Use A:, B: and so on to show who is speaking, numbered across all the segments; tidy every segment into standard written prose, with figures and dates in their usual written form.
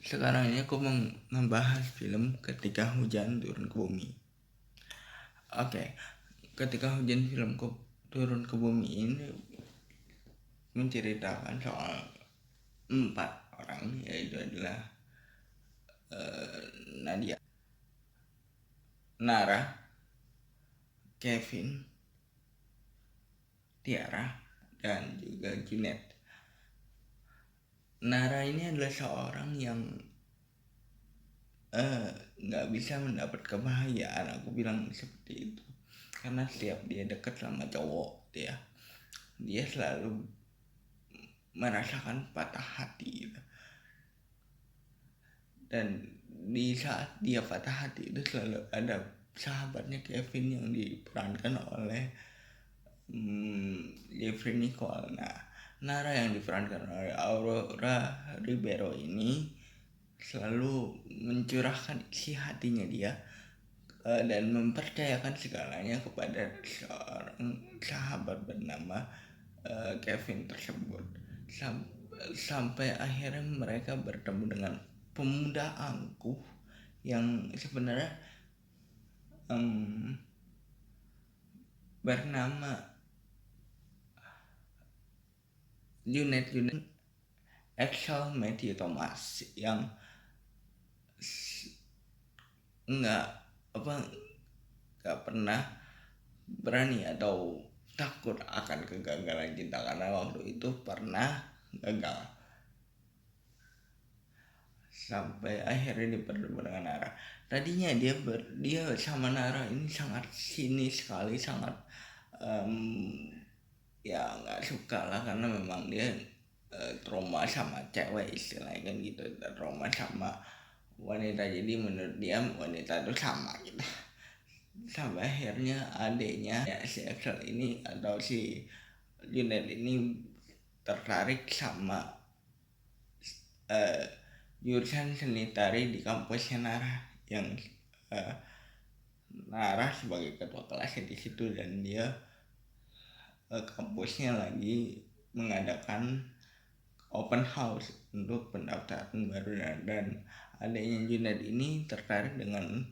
A: Sekarang ini aku membahas film Ketika Hujan Turun ke Bumi. Oke, Ketika Hujan turun ke Bumi ini menceritakan soal 4 orang, yaitu adalah Nadia, Nara, Kevin, Tiara, dan juga Junet. Nara ini adalah seorang yang nggak bisa mendapat kebahagiaan, aku bilang seperti itu, karena setiap dia dekat sama cowok dia selalu merasakan patah hati gitu. Dan di saat dia patah hati itu selalu ada sahabatnya Kevin yang diperankan oleh Jeffrey Nicole. Nah, Nara yang diperankan oleh Aurora Ribeiro ini selalu mencurahkan isi hatinya dia dan mempercayakan segalanya kepada seorang sahabat bernama Kevin tersebut, sampai akhirnya mereka bertemu dengan pemuda angkuh yang sebenarnya bernama Junet Axel Matthew Thomas, yang nggak pernah berani atau takut akan kegagalan cinta, karena waktu itu pernah gagal. Sampai akhirnya dipertemukan dengan Nara. Tadinya dia sama Nara ini sangat sinis sekali, sangat ya nggak suka lah, karena memang dia trauma sama cewek istilahnya kan gitu, trauma sama wanita, jadi menurut dia wanita itu sama gitu. Sampai akhirnya adiknya si Axel ini atau si Junet ini tertarik sama jurusan seni tari di kampusnya Nara, yang Nara sebagai ketua kelasnya di situ, dan dia kampusnya lagi mengadakan open house untuk pendaftaran baru, dan adanya Junet ini tertarik dengan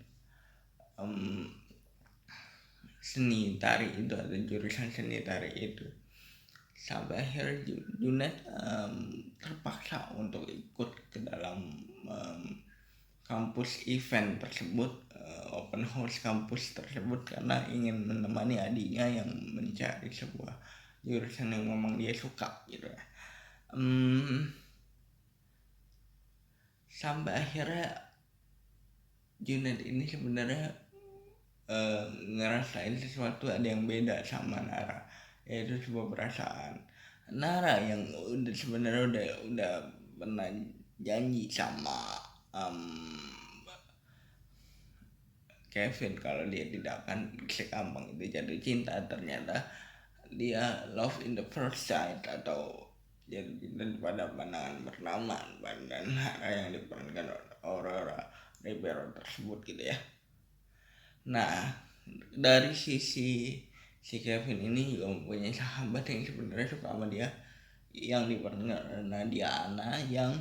A: seni tari itu atau jurusan seni tari itu. Sampai akhirnya Junet terpaksa untuk ikut ke dalam kampus event tersebut, open house kampus tersebut, karena ingin menemani adiknya yang mencari sebuah jurusan yang memang dia suka gitu ya. Sampai akhirnya Junet ini sebenarnya ngerasain sesuatu ada yang beda sama Nara, yaitu sebuah perasaan. Nara yang sebenarnya udah pernah janji sama Kevin kalau dia tidak akan segampang itu jatuh cinta, ternyata dia love in the first sight atau jatuh cinta pada pandangan pertama, dan Nara yang diperankan Aurora Ribeiro tersebut gitu ya. Nah, dari sisi si Kevin ini juga mempunyai sahabat yang sebenarnya suka sama dia, yang diperankan Nadiana, yang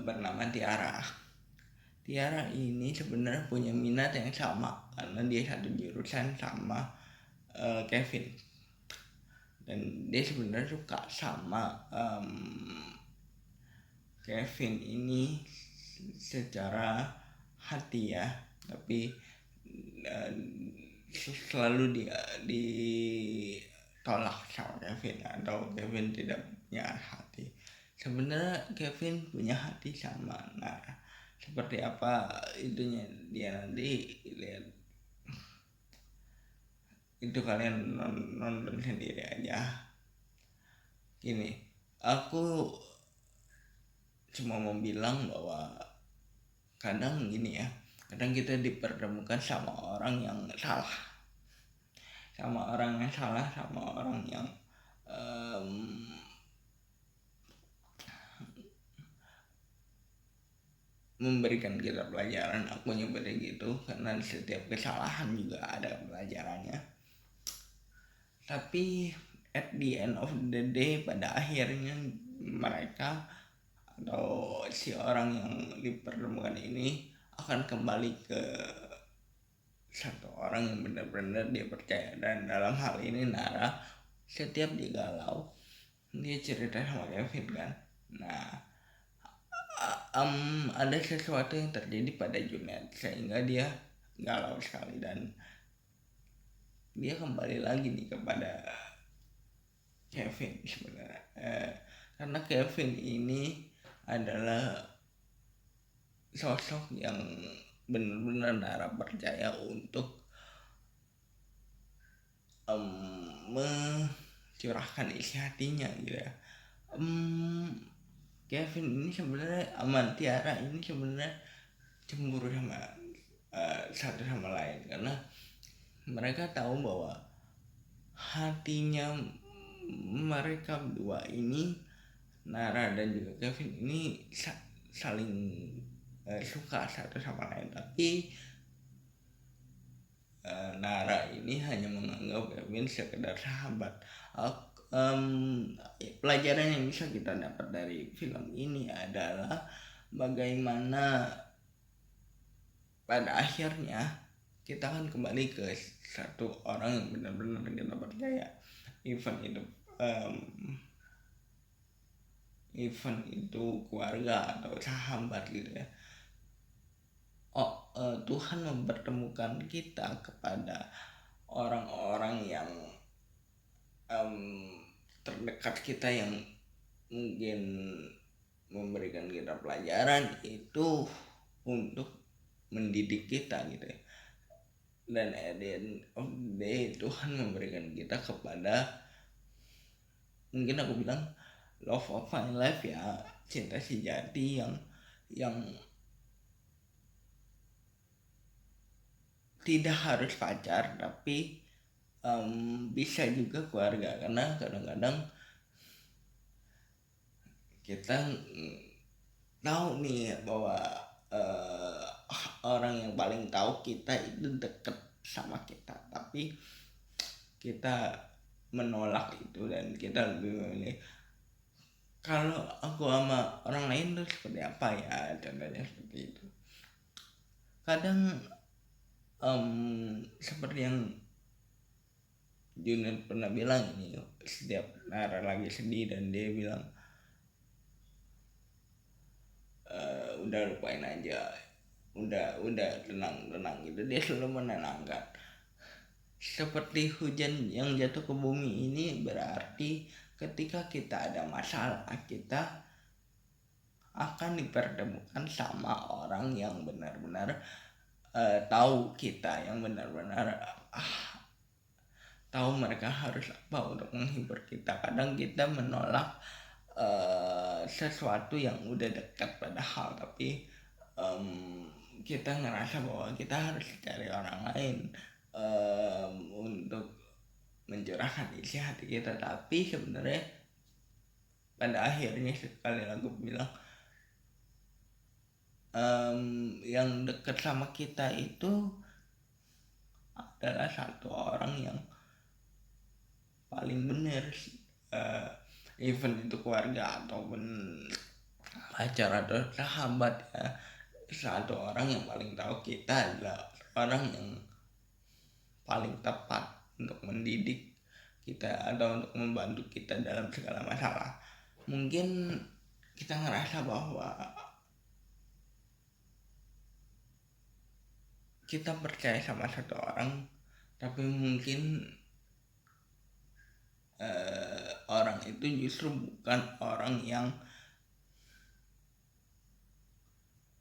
A: bernama Tiara. Tiara ini sebenarnya punya minat yang sama karena dia satu jurusan sama Kevin, dan dia sebenarnya suka sama Kevin ini secara hati ya, tapi selalu ditolak sama Kevin, atau Kevin tidak punya hati. Sebenarnya Kevin punya hati sama Nara. Seperti apa itunya dia nanti lihat, itu kalian nonton sendiri aja. Gini, aku cuma mau bilang bahwa kadang gini ya, kadang kita dipertemukan sama orang yang salah, sama orang yang memberikan kita pelajaran. Aku nyebutnya gitu karena setiap kesalahan juga ada pelajarannya. Tapi at the end of the day, pada akhirnya mereka atau si orang yang dipertemukan ini akan kembali ke satu orang yang benar-benar dia percaya. Dan dalam hal ini Nara setiap dia galau dia cerita sama Kevin kan. Nah ada sesuatu yang terjadi pada Junet sehingga dia galau sekali, dan dia kembali lagi nih kepada Kevin sebenarnya. Karena Kevin ini adalah sosok yang benar-benar Nara percaya untuk mencurahkan isi hatinya gitu ya. Kevin ini sebenarnya Tiara ini sebenarnya cemburu sama satu sama lain, karena mereka tahu bahwa hatinya mereka berdua ini, Nara dan juga Kevin ini saling suka satu sama lain. Tapi Nara ini hanya menganggap Kevin sekedar sahabat. Pelajaran yang bisa kita dapat dari film ini adalah bagaimana pada akhirnya kita akan kembali ke satu orang yang benar-benar kita percaya, even itu keluarga atau sahabat gitu ya. Tuhan mempertemukan kita kepada orang-orang yang terdekat kita, yang mungkin memberikan kita pelajaran itu untuk mendidik kita gitu ya. Dan at the end of the day Tuhan memberikan kita kepada, mungkin aku bilang, love of my life ya, cinta sejati yang tidak harus pacar, tapi bisa juga keluarga. Karena kadang-kadang kita tahu nih bahwa orang yang paling tahu kita itu deket sama kita, tapi kita menolak itu dan kita lebih memilih kalau aku sama orang lain tuh seperti apa ya, contohnya seperti itu. Kadang seperti yang Junet pernah bilang ini, setiap Nara lagi sedih dan dia bilang udah lupain aja, udah tenang gitu, dia selalu menenangkan. Seperti hujan yang jatuh ke bumi ini berarti ketika kita ada masalah, kita akan dipertemukan sama orang yang benar-benar tahu kita, yang benar-benar tahu mereka harus apa untuk menghibur kita. Kadang kita menolak sesuatu yang udah dekat padahal, tapi kita ngerasa bahwa kita harus cari orang lain untuk mencurahkan isi hati kita. Tapi sebenarnya pada akhirnya sekali aku bilang yang dekat sama kita itu adalah satu orang yang paling benar, even itu keluarga ataupun pacar atau sahabat ya. Satu orang yang paling tahu kita adalah orang yang paling tepat untuk mendidik kita atau untuk membantu kita dalam segala masalah. Mungkin kita ngerasa bahwa kita percaya sama satu orang, tapi mungkin orang itu justru bukan orang yang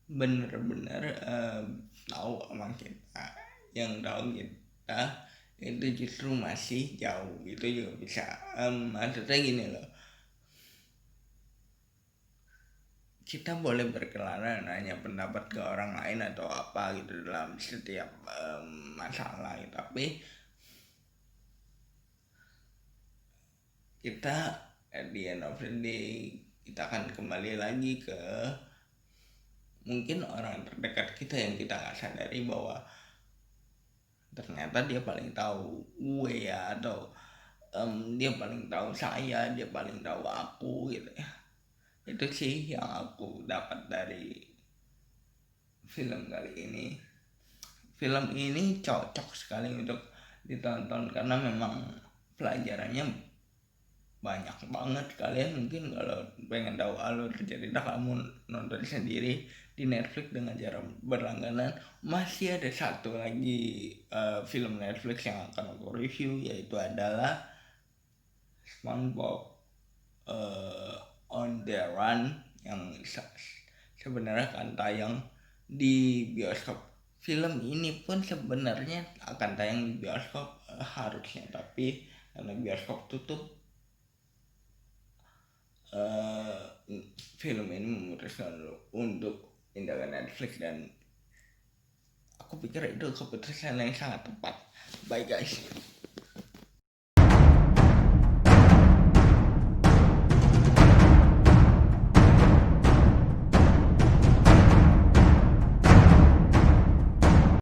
A: benar-benar tahu sama kita. Yang tahu kita itu justru masih jauh. Itu juga bisa maksudnya gini loh, kita boleh berkelana nanya pendapat ke orang lain atau apa gitu dalam setiap masalah gitu. Tapi kita at the end of the day kita akan kembali lagi ke mungkin orang terdekat kita yang kita gak sadari bahwa ternyata dia paling tahu gue ya, atau dia paling tahu saya, dia paling tahu aku gitu ya. Itu sih yang aku dapat dari film kali ini. Film ini cocok sekali untuk ditonton karena memang pelajarannya banyak banget. Kalian mungkin kalau pengen tahu alur cerita kamu nonton sendiri di Netflix dengan cara berlangganan. Masih ada satu lagi film Netflix yang akan aku review, yaitu adalah SpongeBob on the Run, yang sebenarnya akan tayang di bioskop. Film ini pun sebenarnya akan tayang di bioskop harusnya, tapi karena bioskop tutup, film ini memutuskan untuk pindah ke Netflix, dan aku pikir itu keputusan yang sangat tepat. Bye guys.